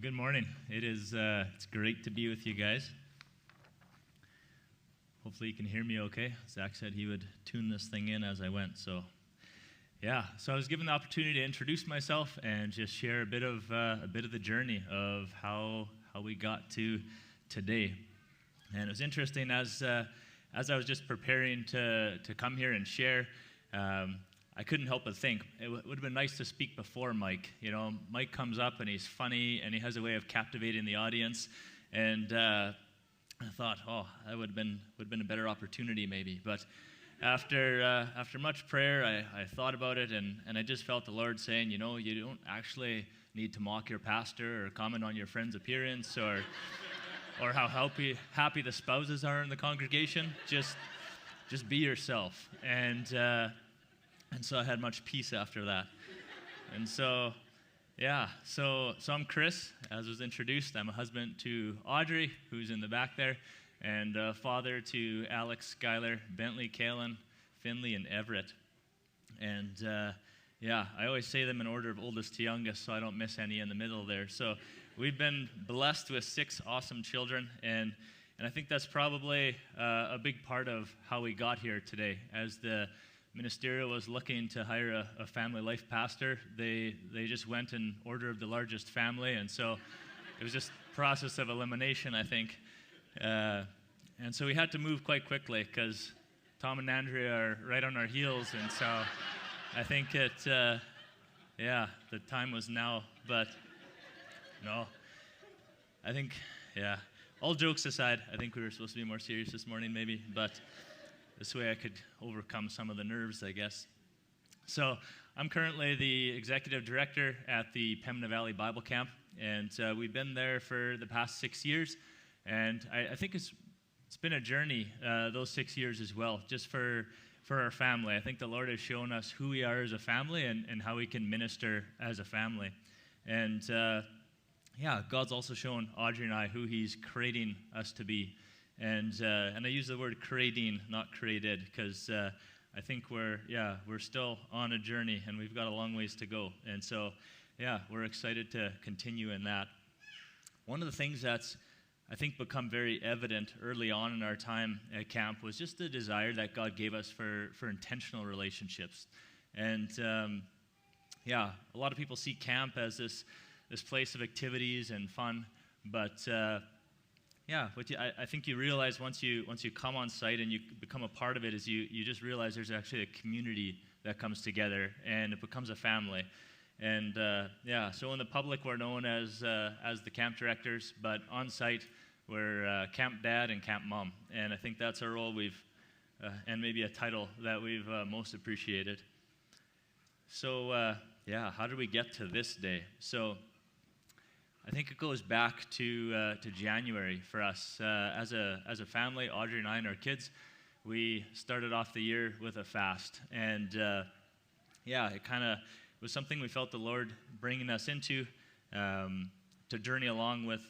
Good morning. It's great to be with you guys. Hopefully you can hear me okay. Zach said he would tune this thing in as I went, so I was given the opportunity to introduce myself and just share a bit of the journey of how we got to today. And it was interesting as I was just preparing to come here and share. I couldn't help but think it would have been nice to speak before Mike. You know, Mike comes up and he's funny and he has a way of captivating the audience. And I thought, that would have been a better opportunity maybe. But after much prayer, I thought about it and I just felt the Lord saying, you know, you don't actually need to mock your pastor or comment on your friend's appearance or how happy the spouses are in the congregation. Just be yourself. And so I had much peace after that. And so I'm Chris, as was introduced. I'm a husband to Audrey, who's in the back there, and a father to Alex, Skylar, Bentley, Kalen, Finley, and Everett. And I always say them in order of oldest to youngest, so I don't miss any in the middle there. So we've been blessed with 6 awesome children, and I think that's probably a big part of how we got here today. As the ministerial was looking to hire a family life pastor, they just went in order of the largest family, and so it was just a process of elimination, I think. And so we had to move quite quickly because Tom and Andrea are right on our heels, and so I think the time was now. But no, I think, all jokes aside, I think we were supposed to be more serious this morning maybe, but this way I could overcome some of the nerves, I guess. So I'm currently the executive director at the Pembina Valley Bible Camp, and we've been there for the past 6 years. And I think it's been a journey those 6 years as well, just for our family. I think the Lord has shown us who we are as a family and how we can minister as a family. And God's also shown Audrey and I who He's creating us to be. And I use the word creating, not created, because I think we're still on a journey and we've got a long ways to go. And so, we're excited to continue in that. One of the things that's, I think, become very evident early on in our time at camp was just the desire that God gave us for intentional relationships. And a lot of people see camp as this place of activities and fun, but I think you realize once you come on site and you become a part of it is you just realize there's actually a community that comes together and it becomes a family. And so in the public we're known as the camp directors, but on site we're camp dad and camp mom. And I think that's a role and maybe a title that we've most appreciated. So how did we get to this day? So I think it goes back to January for us. As a family, Audrey and I and our kids, we started off the year with a fast. And it kind of was something we felt the Lord bringing us into to journey along with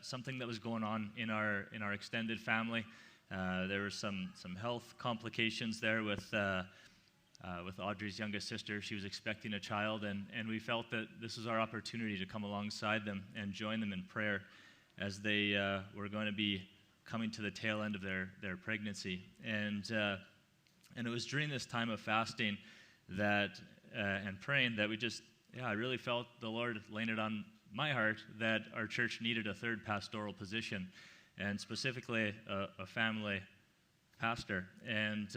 something that was going on in our extended family. There were some health complications there with Audrey's youngest sister. She was expecting a child, and we felt that this was our opportunity to come alongside them and join them in prayer as they were going to be coming to the tail end of their pregnancy. And it was during this time of fasting and praying that I really felt the Lord laying it on my heart that our church needed a third pastoral position, and specifically a family pastor. And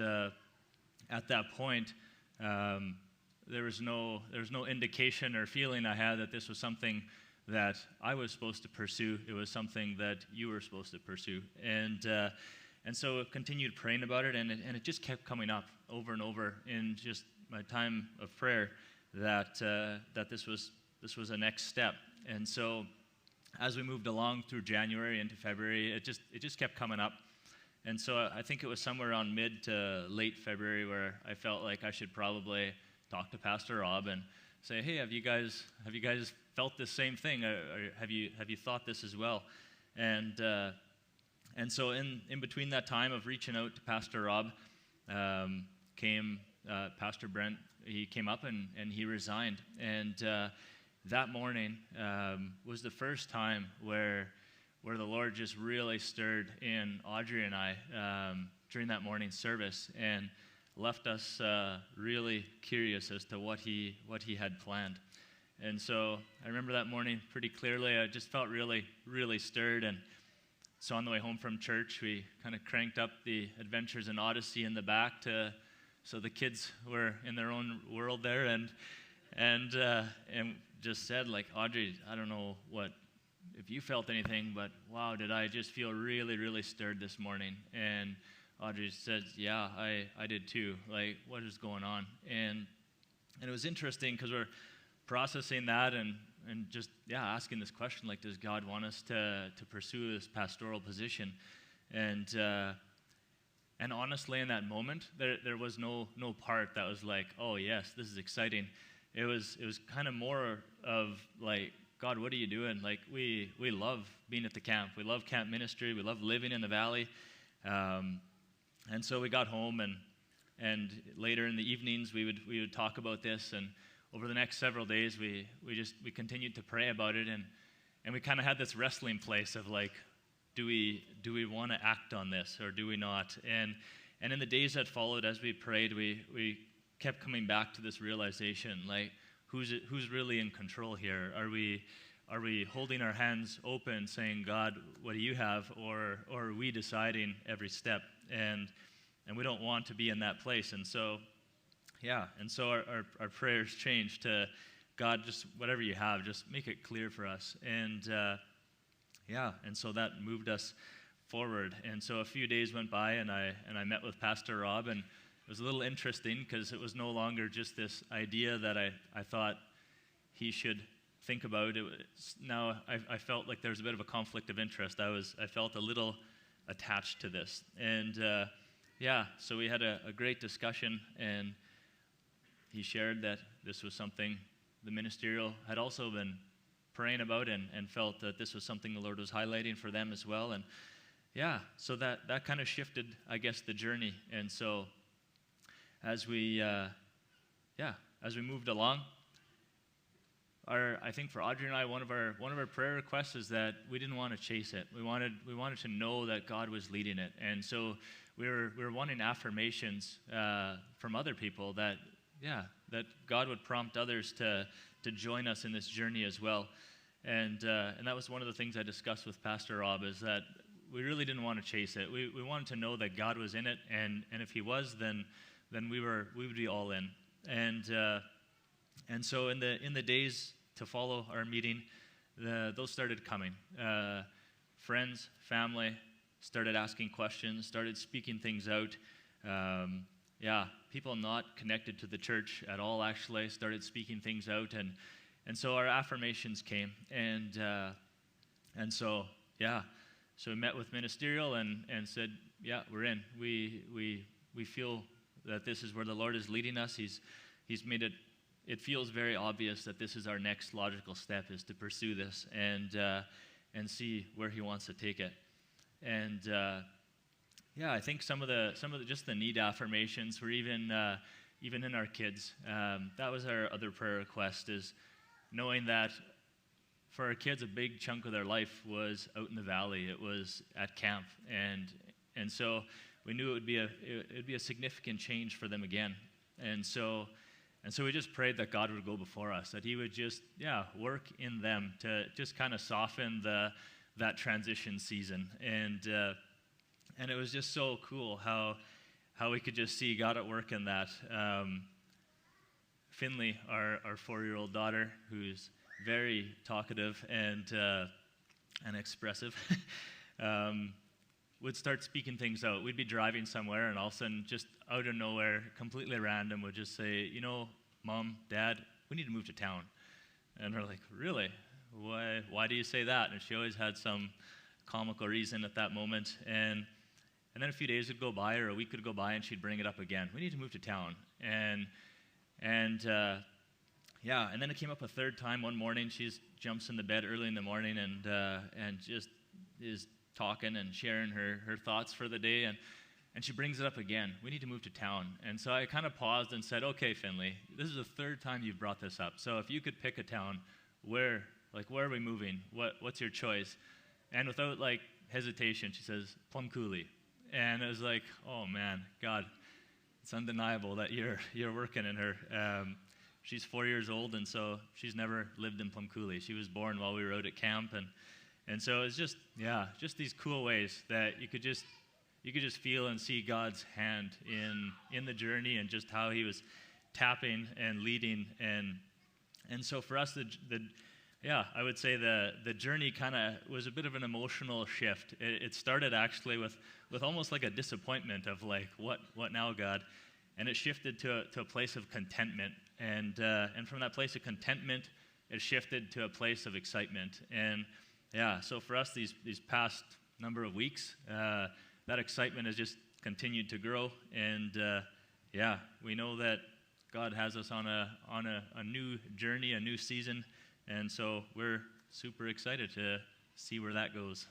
at that point, there was no indication or feeling I had that this was something that I was supposed to pursue. It was something that you were supposed to pursue. And so I continued praying about it, and it just kept coming up over and over in just my time of prayer that this was a next step. And so as we moved along through January into February, it just kept coming up. And so I think it was somewhere around mid to late February where I felt like I should probably talk to Pastor Rob and say, hey, have you guys felt the same thing? Or have you thought this as well? And so in between that time of reaching out to Pastor Rob came Pastor Brent. He came up and he resigned. And that morning was the first time where the Lord just really stirred in Audrey and I during that morning service and left us really curious as to what he had planned. And so I remember that morning pretty clearly. I just felt really, really stirred. And so on the way home from church, we kind of cranked up the Adventures in Odyssey in the back so the kids were in their own world there, and just said, like, Audrey, I don't know if you felt anything, but wow, did I just feel really, really stirred this morning? And Audrey said, yeah, I did too. Like, what is going on? And it was interesting because we're processing that and just, asking this question, like, does God want us to pursue this pastoral position? And honestly, in that moment, there was no part that was like, oh, yes, this is exciting. It was kind of more of like, God, what are you doing? Like, we love being at the camp. We love camp ministry. We love living in the valley. And so we got home, and later in the evenings, we would talk about this. And over the next several days, we continued to pray about it. And we kind of had this wrestling place of like, do we want to act on this or do we not? And in the days that followed, as we prayed, we kept coming back to this realization, like, who's really in control here? Are we holding our hands open, saying, God, what do you have? Or are we deciding every step? And we don't want to be in that place. And so, our prayers changed to, God, just whatever you have, just make it clear for us. And so that moved us forward. And so a few days went by, and I met with Pastor Rob, and it was a little interesting because it was no longer just this idea that I thought he should think about. Now I felt like there was a bit of a conflict of interest. I felt a little attached to this. And so we had a great discussion, and he shared that this was something the ministerial had also been praying about and felt that this was something the Lord was highlighting for them as well. And so that kind of shifted, I guess, the journey. And so as we moved along, I think for Audrey and I, one of our prayer requests is that we didn't want to chase it. We wanted to know that God was leading it. And so we were wanting affirmations from other people that God would prompt others to join us in this journey as well. And that was one of the things I discussed with Pastor Rob, is that we really didn't want to chase it. We wanted to know that God was in it, and if he was, then we would be all in. And so in the days to follow our meeting, those started coming. Friends, family started asking questions, started speaking things out. People not connected to the church at all actually started speaking things out, and so our affirmations came, and so we met with ministerial and said, we're in. We feel that this is where the Lord is leading us. He's made it feels very obvious that this is our next logical step, is to pursue this and see where he wants to take it. And I think some of the just the need affirmations were even in our kids. That was our other prayer request, is knowing that for our kids, a big chunk of their life was out in the valley. It was at camp, and so we knew it would be a significant change for them again. And so we just prayed that God would go before us, that he would just work in them to just kind of soften that transition season. And it was just so cool how we could just see God at work in that. Finley, our 4-year-old daughter, who's very talkative and expressive, would start speaking things out. We'd be driving somewhere, and all of a sudden, just out of nowhere, completely random, would just say, Mom, Dad, we need to move to town. And we're like, really? Why do you say that? And she always had some comical reason at that moment. And then a few days would go by, or a week would go by, and she'd bring it up again. We need to move to town. And then it came up a third time one morning. She jumps in the bed early in the morning and just is talking and sharing her thoughts for the day, and she brings it up again. We need to move to town. And so I kind of paused and said, okay, Finley, this is the third time you've brought this up. So if you could pick a town, where are we moving? What's your choice? And without like hesitation, she says, Plum Coulee. And it was like, oh man, God, it's undeniable that you're working in her. She's 4 years old, and so she's never lived in Plum Coulee. She was born while we were out at camp, and so it's just these cool ways that you could just feel and see God's hand in the journey, and just how He was tapping and leading, and so for us, I would say the journey kind of was a bit of an emotional shift. It started actually with almost like a disappointment of like, what now, God? And it shifted to a place of contentment. And from that place of contentment, it shifted to a place of excitement. And so for us, these past number of weeks, that excitement has just continued to grow. And we know that God has us on a new journey, a new season. And so we're super excited to see where that goes.